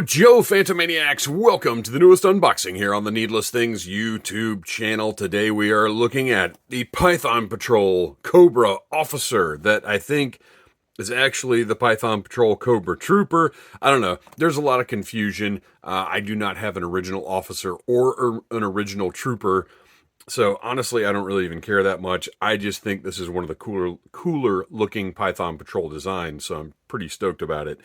Joe Phantomaniacs, welcome to the newest unboxing here on the Needless Things YouTube channel. Today we are looking at the Python Patrol Cobra Officer that I think is actually the Python Patrol Cobra Trooper. I don't know. There's a lot of confusion. I do not have an original officer or an original trooper. So honestly, I don't really even care that much. I just think this is one of the cooler looking Python Patrol designs. So I'm pretty stoked about it.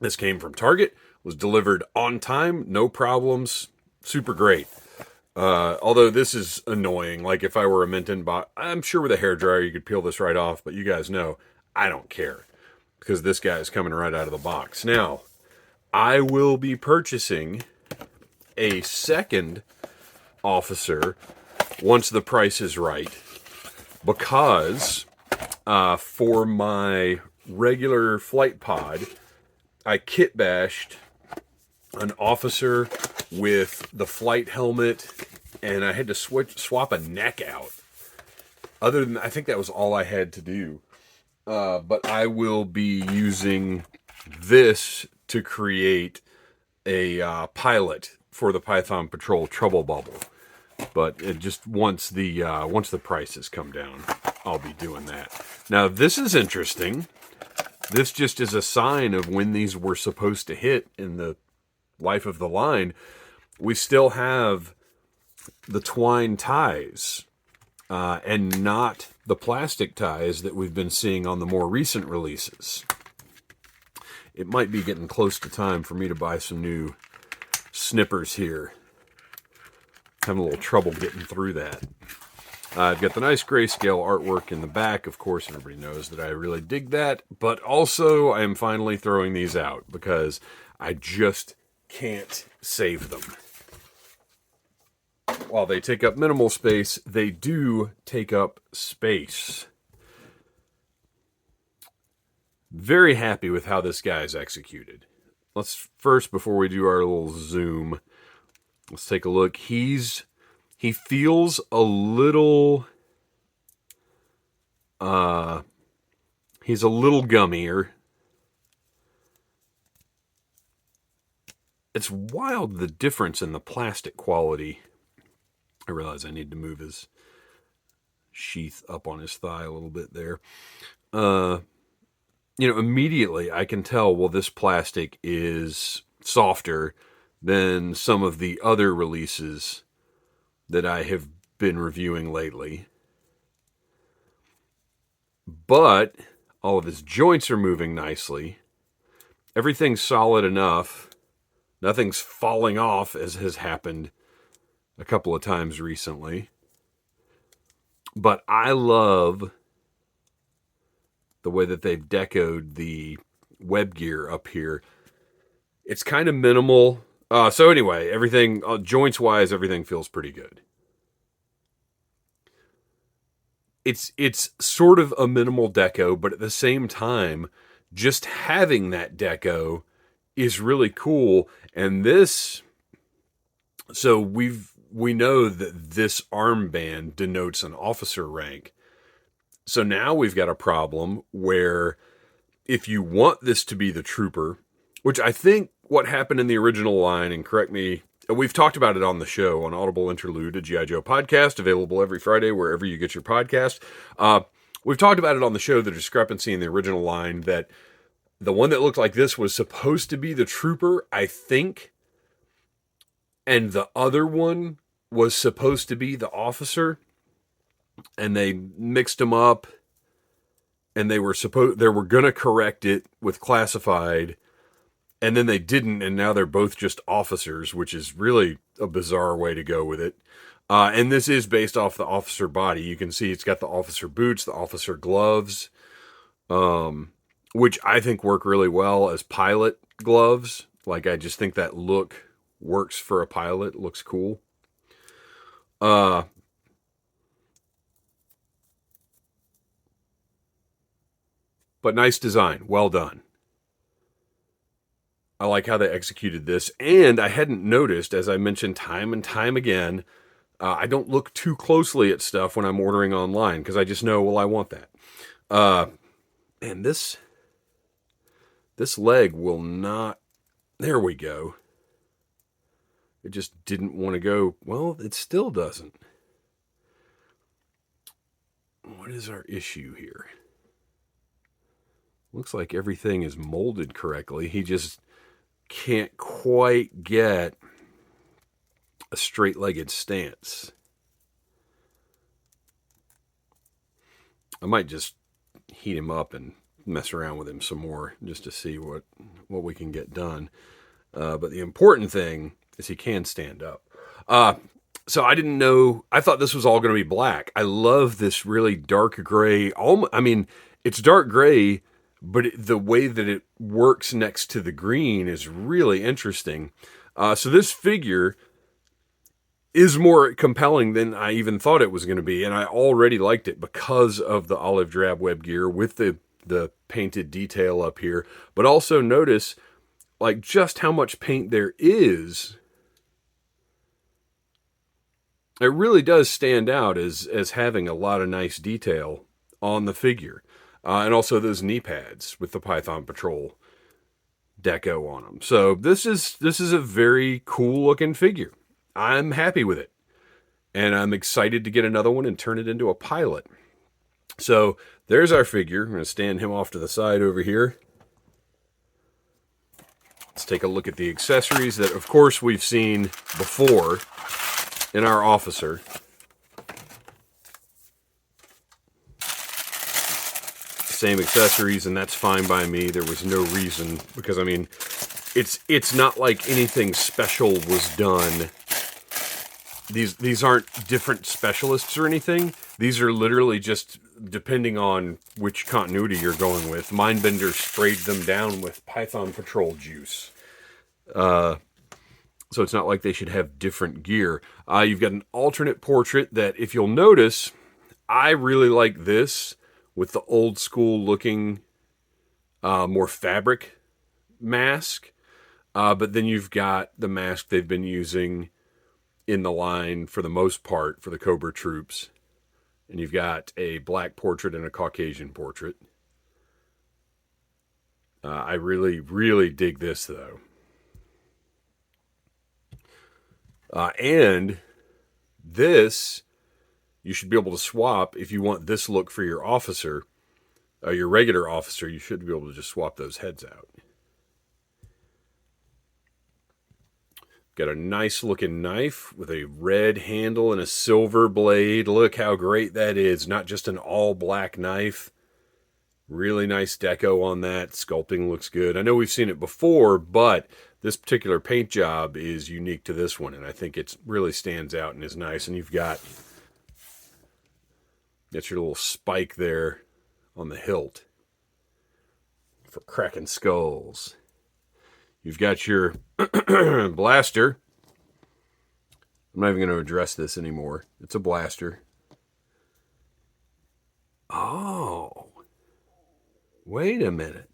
This came from Target, was delivered on time, no problems, super great. Although this is annoying, like if I were a Minton bot, I'm sure with a hairdryer you could peel this right off, but you guys know, I don't care, because this guy is coming right out of the box. Now, I will be purchasing a second officer once the price is right, because for my regular flight pod, I kit bashed an officer with the flight helmet, and I had to swap a neck out. Other than, I think that was all I had to do. But I will be using this to create a pilot for the Python Patrol Trouble Bubble. But it just once the prices come down, I'll be doing that. Now this is interesting. This just is a sign of when these were supposed to hit in the life of the line. We still have the twine ties and not the plastic ties that we've been seeing on the more recent releases. It might be getting close to time for me to buy some new snippers here. Having a little trouble getting through that. I've got the nice grayscale artwork in the back. Of course, everybody knows that I really dig that. But also, I am finally throwing these out because I just can't save them. While they take up minimal space, they do take up space. Very happy with how this guy is executed. Let's first, before we do our little zoom, let's take a look. He feels a little, he's a little gummier. It's wild, the difference in the plastic quality. I realize I need to move his sheath up on his thigh a little bit there. Immediately I can tell, well, this plastic is softer than some of the other releases that I have been reviewing lately. But all of his joints are moving nicely. Everything's solid enough. Nothing's falling off, as has happened a couple of times recently. But I love the way that they've decoed the web gear up here. It's kind of minimal. So anyway, everything, joints-wise, everything feels pretty good. It's sort of a minimal deco, but at the same time, just having that deco is really cool. And this, so we know that this armband denotes an officer rank. So now we've got a problem where if you want this to be the trooper, which I think what happened in the original line, and correct me, we've talked about it on the show, on Audible Interlude, a G.I. Joe podcast, available every Friday wherever you get your podcast. We've talked about it on the show, the discrepancy in the original line, that the one that looked like this was supposed to be the trooper, I think, and the other one was supposed to be the officer, and they mixed them up, and they were going to correct it with classified, and then they didn't, and now they're both just officers, which is really a bizarre way to go with it. And this is based off the officer body. You can see it's got the officer boots, the officer gloves, which I think work really well as pilot gloves. Like, I just think that look works for a pilot. It looks cool. But nice design. Well done. I like how they executed this. And I hadn't noticed, as I mentioned time and time again, I don't look too closely at stuff when I'm ordering online because I just know, well, I want that. And this leg will not There we go. It just didn't want to go. Well, it still doesn't. What is our issue here? Looks like everything is molded correctly. He just can't quite get a straight-legged stance. I might just heat him up and mess around with him some more just to see what we can get done. But the important thing is he can stand up. So I didn't know. I thought this was all going to be black. I love this really dark gray. I mean, it's dark gray, but the way that it works next to the green is really interesting. So this figure is more compelling than I even thought it was going to be, and I already liked it because of the olive drab web gear with the painted detail up here. But also notice like just how much paint there is. It really does stand out as having a lot of nice detail on the figure. And also those knee pads with the Python Patrol deco on them. So this is a very cool looking figure. I'm happy with it. And I'm excited to get another one and turn it into a pilot. So there's our figure. I'm going to stand him off to the side over here. Let's take a look at the accessories that, of course, we've seen before in our officer. Same accessories, and that's fine by me. There was no reason, because I mean, it's not like anything special was done. These aren't different specialists or anything. These are literally just depending on which continuity you're going with. Mindbender sprayed them down with Python Patrol juice. So it's not like they should have different gear. You've got an alternate portrait that, if you'll notice, I really like this with the old school looking, more fabric mask. But then you've got the mask they've been using in the line for the most part for the Cobra troops. And you've got a black portrait and a Caucasian portrait. I really, really dig this, though. And this, you should be able to swap if you want this look for your officer, your regular officer. You should be able to just swap those heads out. Got a nice looking knife with a red handle and a silver blade. Look how great that is. Not just an all black knife. Really nice deco on that. Sculpting looks good. I know we've seen it before, but this particular paint job is unique to this one, and I think it really stands out and is nice. And you've got your little spike there on the hilt for cracking skulls. You've got your blaster. I'm not even going to address this anymore. It's a blaster. Oh. Wait a minute.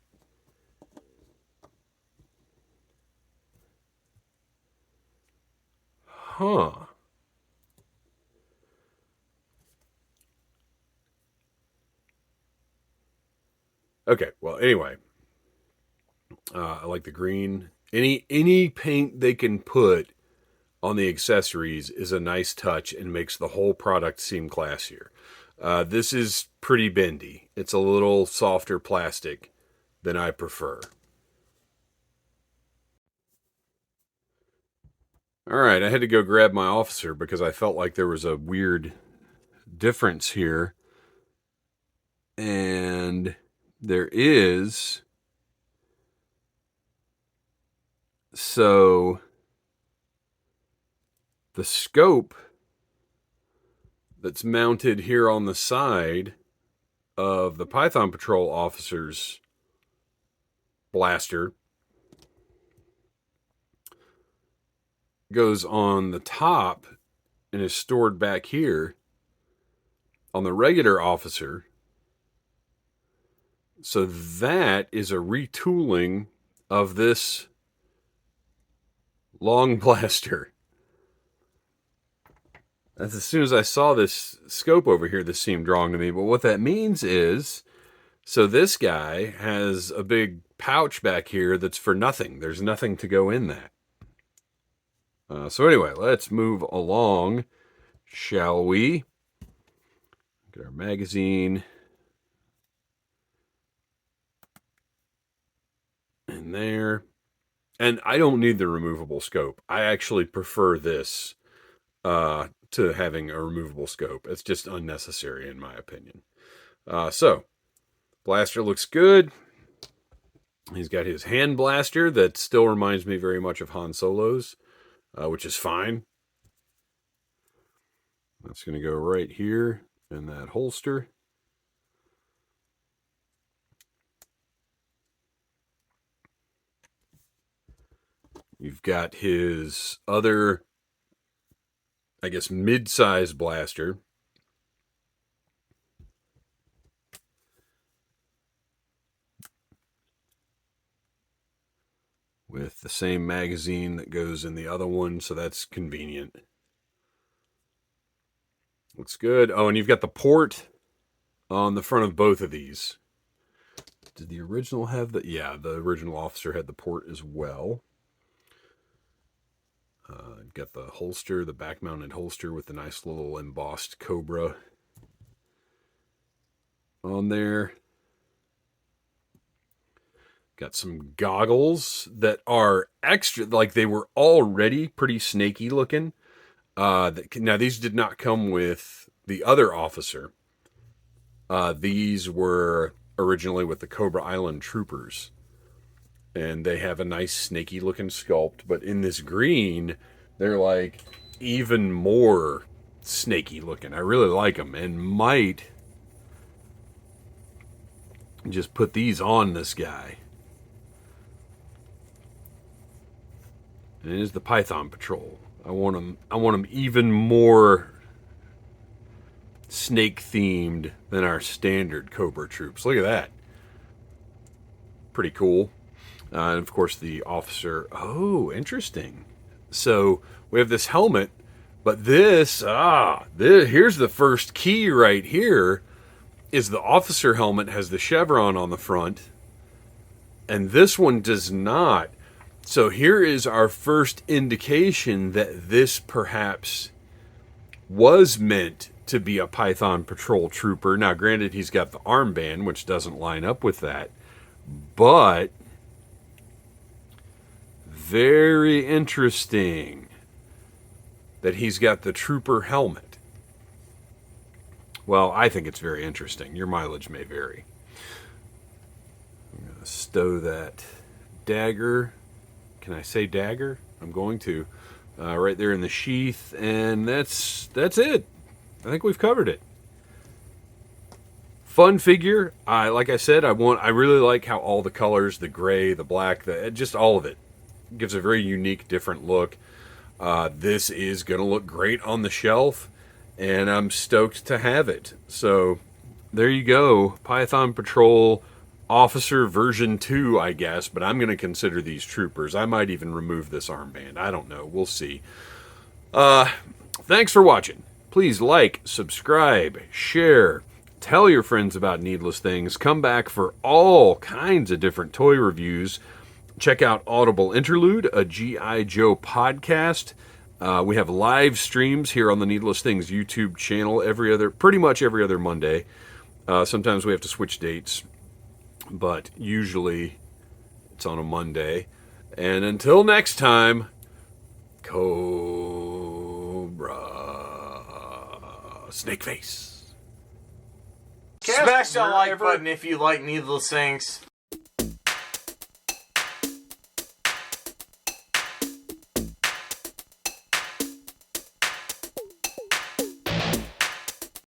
Huh. Okay, well, anyway. I like the green. Any paint they can put on the accessories is a nice touch and makes the whole product seem classier. This is pretty bendy. It's a little softer plastic than I prefer. All right, I had to go grab my officer because I felt like there was a weird difference here. And there is. So the scope that's mounted here on the side of the Python Patrol officer's blaster goes on the top and is stored back here on the regular officer. So that is a retooling of this long blaster. As soon as I saw this scope over here, this seemed wrong to me. But what that means is, so this guy has a big pouch back here that's for nothing. There's nothing to go in that. So anyway, let's move along, shall we? Get our magazine in there. And I don't need the removable scope. I actually prefer this to having a removable scope. It's just unnecessary in my opinion. So, blaster looks good. He's got his hand blaster that still reminds me very much of Han Solo's, which is fine. That's going to go right here in that holster. You've got his other, I guess, mid-size blaster. With the same magazine that goes in the other one, so that's convenient. Looks good. Oh, and you've got the port on the front of both of these. Did the original have the... Yeah, the original officer had the port as well. Got the holster, the back-mounted holster with the nice little embossed Cobra on there. Got some goggles that are extra, like they were already pretty snaky looking. Now, these did not come with the other officer. These were originally with the Cobra Island Troopers. And they have a nice snaky looking sculpt. But in this green, they're like even more snaky looking. I really like them and might just put these on this guy. And it is the Python Patrol. I want them even more snake themed than our standard Cobra troops. Look at that. Pretty cool. And of course the officer. Oh, interesting. So we have this helmet, but this, here's the first key right here, is the officer helmet has the chevron on the front, and this one does not. So here is our first indication that this perhaps was meant to be a Python Patrol trooper. Now, granted, he's got the armband, which doesn't line up with that, but very interesting that he's got the trooper helmet. Well, I think it's very interesting. Your mileage may vary. I'm going to stow that dagger. Can I say dagger? I'm going to. Right there in the sheath, and that's it. I think we've covered it. Fun figure. Like I said, I really like how all the colors, the gray, the black, just all of it, gives a very unique, different look. This is going to look great on the shelf, and I'm stoked to have it. So there you go, Python Patrol Officer version 2, I guess, but I'm going to consider these troopers. I might even remove this armband. I don't know. We'll see. Thanks for watching. Please like, subscribe, share, tell your friends about Needless Things. Come back for all kinds of different toy reviews. Check out Audible Interlude, a G.I. Joe podcast. We have live streams here on the Needless Things YouTube channel pretty much every other Monday. Sometimes we have to switch dates, but usually it's on a Monday. And until next time, Cobra. Snake face. Smash that like button if you like Needless Things.